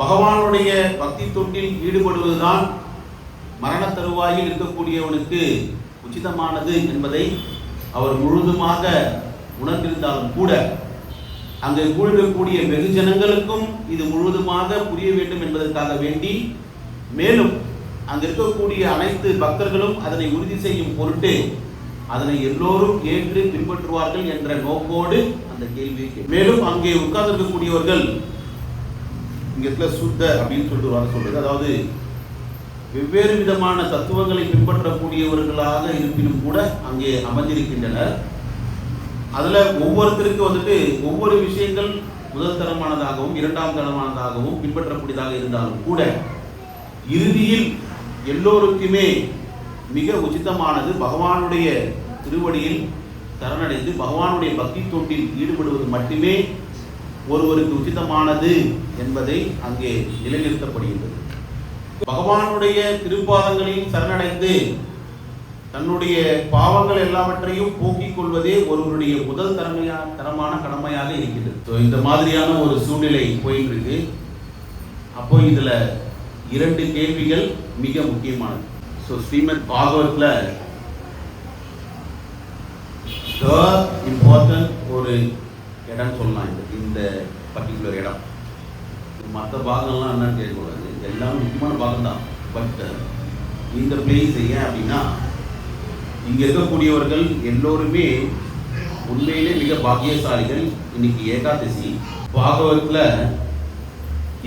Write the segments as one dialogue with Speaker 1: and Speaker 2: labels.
Speaker 1: பகவானுடைய பக்தி தொண்டில் ஈடுபடுவதுதான் மரண தருவாயில் இருக்கக்கூடியவனுக்கு உச்சிதமானது என்பதை அவர் முழுதுமாக உணர்ந்திருந்தாலும் கூட அங்கு கூடியிருக்கக்கூடிய வெகுஜனங்களுக்கும் இது முழுவதுமாக புரிய வேண்டும் என்பதற்காக வேண்டி, மேலும் அங்கு இருக்கக்கூடிய அனைத்து பக்தர்களும் அதனை உறுதி செய்யும் பொருட்டு அதனை எல்லோரும் ஏற்று பின்பற்றுவார்கள் என்ற நோக்கோடு அந்த கேள்வியை, மேலும் அங்கே உட்கார்ந்திருக்கக்கூடியவர்கள் இங்க சுத்த அப்படின்னு சொல்றது, அதாவது வெவ்வேறு விதமான தத்துவங்களை பின்பற்றக்கூடியவர்களாக இருப்பினும் கூட அங்கே அமர்ந்திருக்கின்றனர். அதுல ஒவ்வொருத்தருக்கு ஒவ்வொரு விஷயங்கள் முதல் தரமானதாகவும் இரண்டாம் தரமானதாகவும் பின்பற்றக்கூடியதாக இருந்தாலும் கூட இறுதியில் எல்லோருக்குமே மிக உச்சிதமானது பகவானுடைய திருவடியில் சரணடைந்து பகவானுடைய பக்தி தொண்டில் ஈடுபடுவது மட்டுமே ஒருவருக்கு உச்சிதமானது என்பதை அங்கே நிலைநிறுத்தப்படுகின்றது. பகவானுடைய திருப்பாதங்களில் சரணடைந்து தன்னுடைய பாவங்கள் எல்லாவற்றையும் போக்கிக் கொள்வதே ஒருவருடைய முதல் தரமான கடமையாக இருக்கிறது. இந்த மாதிரியான ஒரு சூழ்நிலை போயிட்டு இருக்கு. அப்போ இதுல 2 கேள்விகள் மிக முக்கியமானது. ஸ்ரீமத் பாகவத்ல இம்பார்ட்டன்ட் ஒரு இடம் சொல்லலாம். இந்த பர்டிகுலர் இடம் மற்ற பாகங்கள்லாம் என்னன்னு கேட்கக்கூடாது, எல்லாமே முக்கியமான பாகம் தான். பட் இந்த பிளேஸ் ஏன் அப்படின்னா, இங்க இருக்கக்கூடியவர்கள் எல்லோருமே உண்மையிலே மிக பாக்கியசாலிகள். இன்னைக்கு ஏகாதசி பாகவத்ல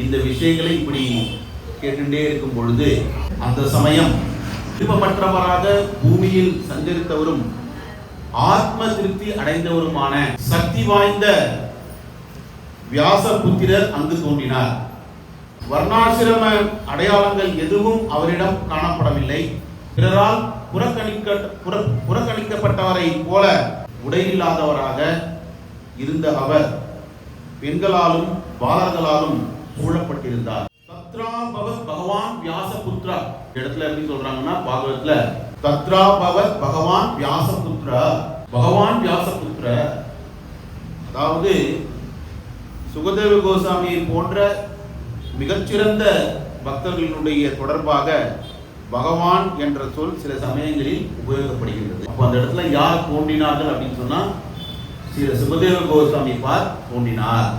Speaker 1: இந்த விஷயங்களை இப்படி கேட்டுட்டே இருக்கும் பொழுது, அந்த சமயம் விருப்பமற்றவராக பூமியில் சஞ்சரித்தவரும் ஆத்ம திருப்தி அடைந்தவருமான சக்தி வாய்ந்த வியாசபுத்திரர் அங்கு தோன்றினார். வர்ணாசிரம அடையாளங்கள் எதுவும் அவரிடம் காணப்படவில்லை. பிறரால் புறக்கணிக்கப்பட்டவரை போல உடையில்லாதவராக இருந்த அவர் பெண்களாலும் பாலர்களாலும் சூழப்பட்டிருந்தார். தத்ரா பவத் பகவான் வியாசபுத்ரா இடத்துல எப்படி சொல்றாங்கன்னா, பாகவத்ல தத்ரா பவத் பகவான் வியாசபுத்ரா, பகவான் வியாசபுத்ர, அதாவது சுகதேவ கோசாமியை போன்ற மிகச்சிறந்த பக்தர்களுடைய தொடர்பாக பகவான் என்ற சொல் சில சமயங்களில் உபயோகப்படுகின்றது. அப்போ அந்த இடத்துல யார் தோன்றினார்கள் அப்படின்னு சொன்னா, ஸ்ரீ சுகதேவ கோசாமி தோன்றினார்.